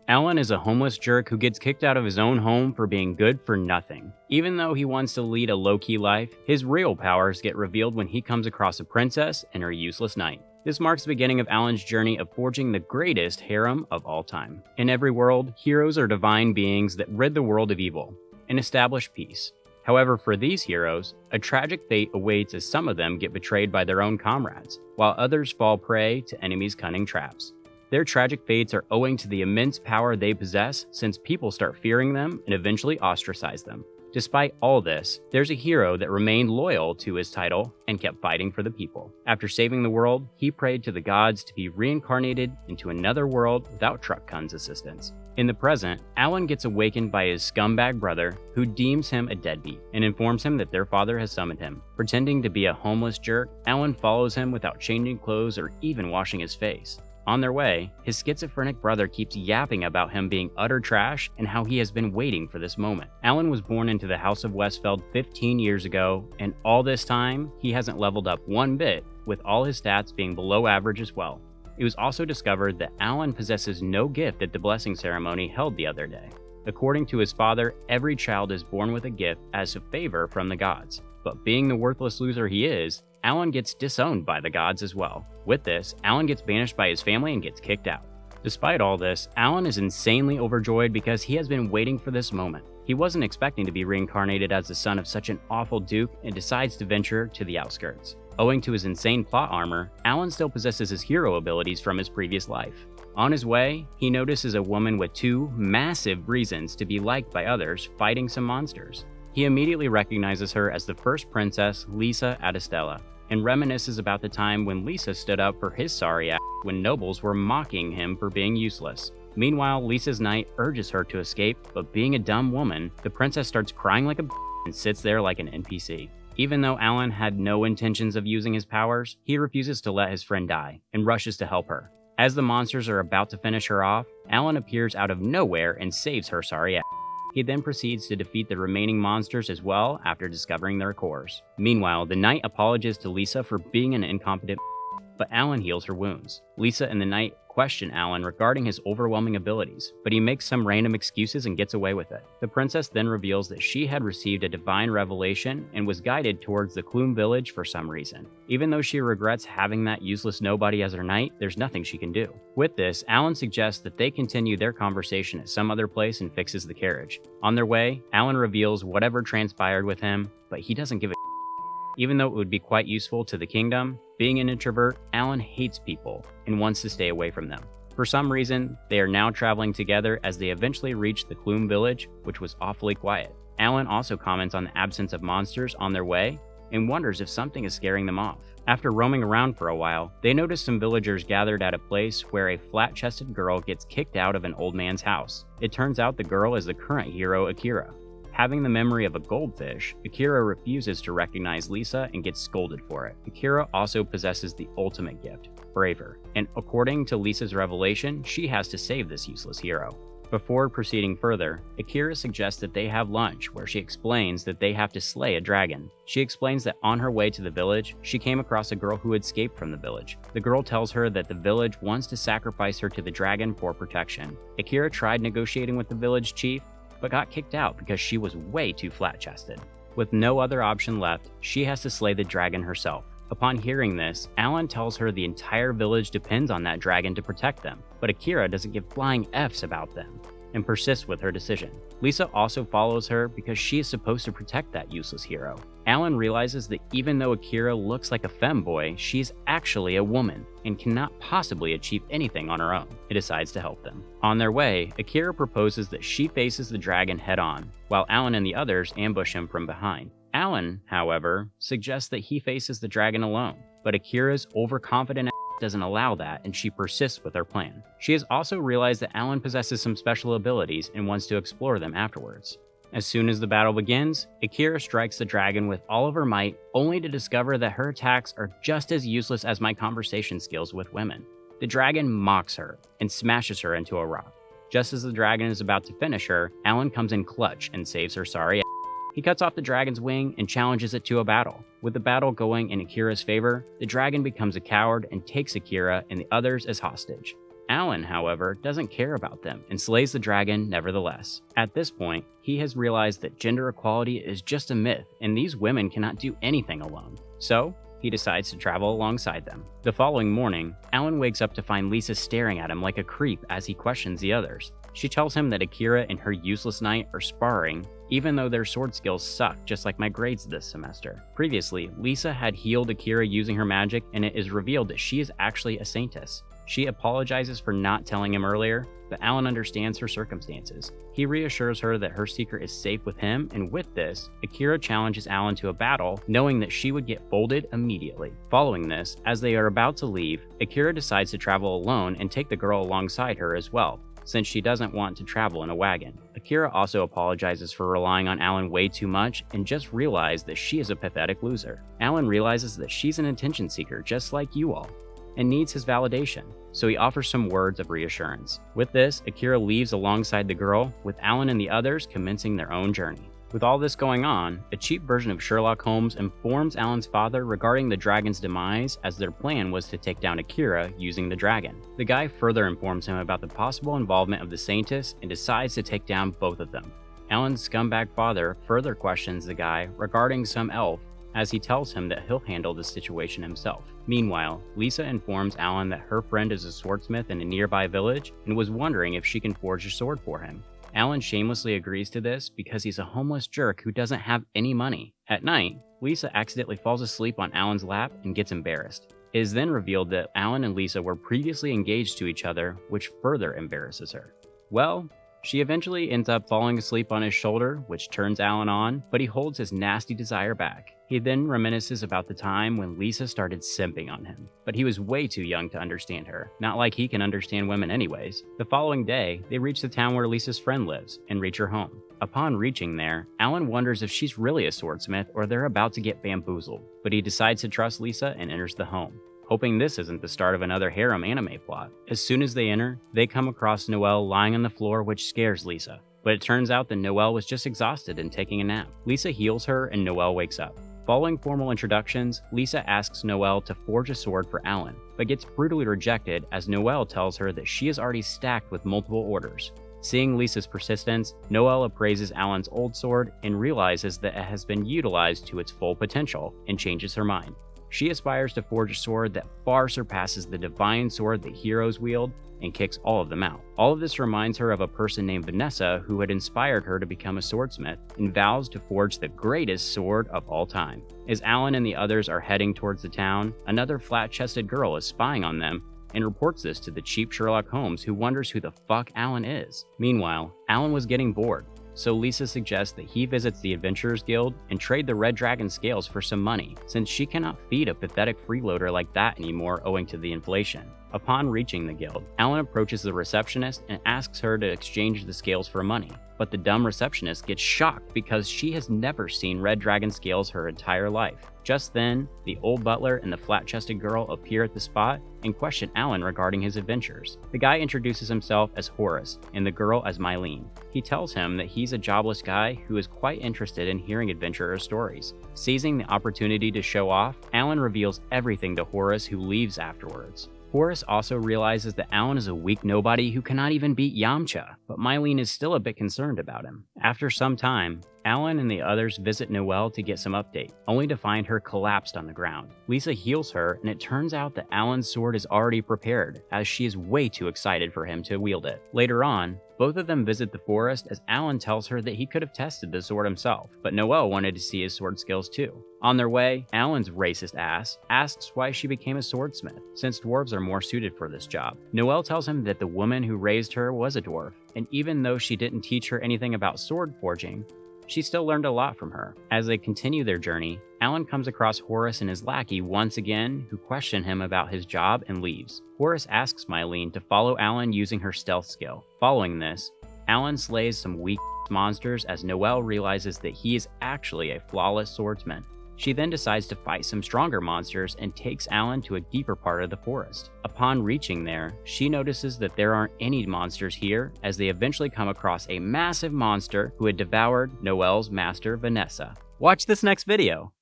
Alan is a homeless jerk who gets kicked out of his own home for being good for nothing. Even though he wants to lead a low-key life, his real powers get revealed when he comes across a princess and her useless knight. This marks the beginning of Alan's journey of forging the greatest harem of all time. In every world, heroes are divine beings that rid the world of evil and establish peace. However, for these heroes, a tragic fate awaits as some of them get betrayed by their own comrades, while others fall prey to enemies' cunning traps. Their tragic fates are owing to the immense power they possess, since people start fearing them and eventually ostracize them. Despite all this, there's a hero that remained loyal to his title and kept fighting for the people. After saving the world, he prayed to the gods to be reincarnated into another world without Truck-Kun's assistance. In the present, Alan gets awakened by his scumbag brother, who deems him a deadbeat and informs him that their father has summoned him. Pretending to be a homeless jerk, Alan follows him without changing clothes or even washing his face. On their way, his schizophrenic brother keeps yapping about him being utter trash and how he has been waiting for this moment. Alan was born into the House of Westfeld 15 years ago, and all this time, he hasn't leveled up one bit, with all his stats being below average as well. It was also discovered that Alan possesses no gift at the blessing ceremony held the other day. According to his father, every child is born with a gift as a favor from the gods. But being the worthless loser he is, Alan gets disowned by the gods as well. With this, Alan gets banished by his family and gets kicked out. Despite all this, Alan is insanely overjoyed because he has been waiting for this moment. He wasn't expecting to be reincarnated as the son of such an awful duke and decides to venture to the outskirts. Owing to his insane plot armor, Alan still possesses his hero abilities from his previous life. On his way, he notices a woman with two massive reasons to be liked by others fighting some monsters. He immediately recognizes her as the first princess, Lisa Adestella, and reminisces about the time when Lisa stood up for his sorry ass when nobles were mocking him for being useless. Meanwhile, Lisa's knight urges her to escape, but being a dumb woman, the princess starts crying like a and sits there like an NPC. Even though Alan had no intentions of using his powers, he refuses to let his friend die, and rushes to help her. As the monsters are about to finish her off, Alan appears out of nowhere and saves her sorry ass. He then proceeds to defeat the remaining monsters as well after discovering their cores. Meanwhile, the knight apologizes to Lisa for being an incompetent, but Alan heals her wounds. Lisa and the knight question Alan regarding his overwhelming abilities, but he makes some random excuses and gets away with it. The princess then reveals that she had received a divine revelation and was guided towards the Clume village for some reason. Even though she regrets having that useless nobody as her knight, there's nothing she can do. With this, Alan suggests that they continue their conversation at some other place and fixes the carriage. On their way, Alan reveals whatever transpired with him, but he doesn't give a Even though it would be quite useful to the kingdom, being an introvert, Alan hates people and wants to stay away from them. For some reason, they are now traveling together as they eventually reach the Clume village, which was awfully quiet. Alan also comments on the absence of monsters on their way and wonders if something is scaring them off. After roaming around for a while, they notice some villagers gathered at a place where a flat-chested girl gets kicked out of an old man's house. It turns out the girl is the current hero Akira. Having the memory of a goldfish, Akira refuses to recognize Lisa and gets scolded for it. Akira also possesses the ultimate gift, Braver, and according to Lisa's revelation, she has to save this useless hero. Before proceeding further, Akira suggests that they have lunch, where she explains that they have to slay a dragon. She explains that on her way to the village, she came across a girl who had escaped from the village. The girl tells her that the village wants to sacrifice her to the dragon for protection. Akira tried negotiating with the village chief, but got kicked out because she was way too flat-chested. With no other option left, she has to slay the dragon herself. Upon hearing this, Alan tells her the entire village depends on that dragon to protect them, but Akira doesn't give flying F's about them and persists with her decision. Lisa also follows her because she is supposed to protect that useless hero. Alan realizes that even though Akira looks like a femboy, she's actually a woman and cannot possibly achieve anything on her own. He decides to help them. On their way, Akira proposes that she faces the dragon head-on, while Alan and the others ambush him from behind. Alan, however, suggests that he faces the dragon alone, but Akira's overconfident doesn't allow that, and she persists with her plan. She has also realized that Alan possesses some special abilities and wants to explore them afterwards. As soon as the battle begins, Akira strikes the dragon with all of her might, only to discover that her attacks are just as useless as my conversation skills with women. The dragon mocks her and smashes her into a rock. Just as the dragon is about to finish her, Alan comes in clutch and saves her sorry ass. He cuts off the dragon's wing and challenges it to a battle. With the battle going in Akira's favor, the dragon becomes a coward and takes Akira and the others as hostage. Alan, however, doesn't care about them and slays the dragon nevertheless. At this point, he has realized that gender equality is just a myth and these women cannot do anything alone. So, he decides to travel alongside them. The following morning, Alan wakes up to find Lisa staring at him like a creep as he questions the others. She tells him that Akira and her useless knight are sparring, even though their sword skills suck just like my grades this semester. Previously, Lisa had healed Akira using her magic, and it is revealed that she is actually a saintess. She apologizes for not telling him earlier, but Alan understands her circumstances. He reassures her that her secret is safe with him, and with this, Akira challenges Alan to a battle, knowing that she would get folded immediately. Following this, as they are about to leave, Akira decides to travel alone and take the girl alongside her as well, since she doesn't want to travel in a wagon. Akira also apologizes for relying on Alan way too much and just realized that she is a pathetic loser. Alan realizes that she's an attention seeker just like you all, and needs his validation, so he offers some words of reassurance. With this, Akira leaves alongside the girl, with Alan and the others commencing their own journey. With all this going on, a cheap version of Sherlock Holmes informs Alan's father regarding the dragon's demise, as their plan was to take down Akira using the dragon. The guy further informs him about the possible involvement of the Saintess and decides to take down both of them. Alan's scumbag father further questions the guy regarding some elf, as he tells him that he'll handle the situation himself. Meanwhile, Lisa informs Alan that her friend is a swordsmith in a nearby village and was wondering if she can forge a sword for him. Alan shamelessly agrees to this because he's a homeless jerk who doesn't have any money. At night, Lisa accidentally falls asleep on Alan's lap and gets embarrassed. It is then revealed that Alan and Lisa were previously engaged to each other, which further embarrasses her. Well, she eventually ends up falling asleep on his shoulder, which turns Alan on, but he holds his nasty desire back. He then reminisces about the time when Lisa started simping on him, but he was way too young to understand her, not like he can understand women anyways. The following day, they reach the town where Lisa's friend lives and reach her home. Upon reaching there, Alan wonders if she's really a swordsmith or they're about to get bamboozled, but he decides to trust Lisa and enters the home, hoping this isn't the start of another harem anime plot. As soon as they enter, they come across Noelle lying on the floor, which scares Lisa, but it turns out that Noelle was just exhausted and taking a nap. Lisa heals her and Noelle wakes up. Following formal introductions, Lisa asks Noelle to forge a sword for Alan, but gets brutally rejected as Noelle tells her that she is already stacked with multiple orders. Seeing Lisa's persistence, Noelle appraises Alan's old sword and realizes that it has been utilized to its full potential and changes her mind. She aspires to forge a sword that far surpasses the divine sword that heroes wield and kicks all of them out. All of this reminds her of a person named Vanessa who had inspired her to become a swordsmith and vows to forge the greatest sword of all time. As Alan and the others are heading towards the town, another flat-chested girl is spying on them and reports this to the cheap Sherlock Holmes, who wonders who the fuck Alan is. Meanwhile, Alan was getting bored, so Lisa suggests that he visits the Adventurers Guild and trade the Red Dragon scales for some money, since she cannot feed a pathetic freeloader like that anymore owing to the inflation. Upon reaching the guild, Alan approaches the receptionist and asks her to exchange the scales for money, but the dumb receptionist gets shocked because she has never seen Red Dragon scales her entire life. Just then, the old butler and the flat-chested girl appear at the spot and question Alan regarding his adventures. The guy introduces himself as Horace and the girl as Mylene. He tells him that he's a jobless guy who is quite interested in hearing adventurers' stories. Seizing the opportunity to show off, Alan reveals everything to Horace, who leaves afterwards. Horace also realizes that Alan is a weak nobody who cannot even beat Yamcha, but Mylene is still a bit concerned about him. After some time, Alan and the others visit Noelle to get some update, only to find her collapsed on the ground. Lisa heals her, and it turns out that Alan's sword is already prepared, as she is way too excited for him to wield it. Later on, both of them visit the forest as Alan tells her that he could have tested the sword himself, but Noelle wanted to see his sword skills too. On their way, Alan's racist ass asks why she became a swordsmith, since dwarves are more suited for this job. Noelle tells him that the woman who raised her was a dwarf, and even though she didn't teach her anything about sword forging, she still learned a lot from her. As they continue their journey, Alan comes across Horace and his lackey once again, who question him about his job and leaves. Horace asks Mylene to follow Alan using her stealth skill. Following this, Alan slays some weak monsters as Noelle realizes that he is actually a flawless swordsman. She then decides to fight some stronger monsters and takes Alan to a deeper part of the forest. Upon reaching there, she notices that there aren't any monsters here, as they eventually come across a massive monster who had devoured Noelle's master, Vanessa. Watch this next video.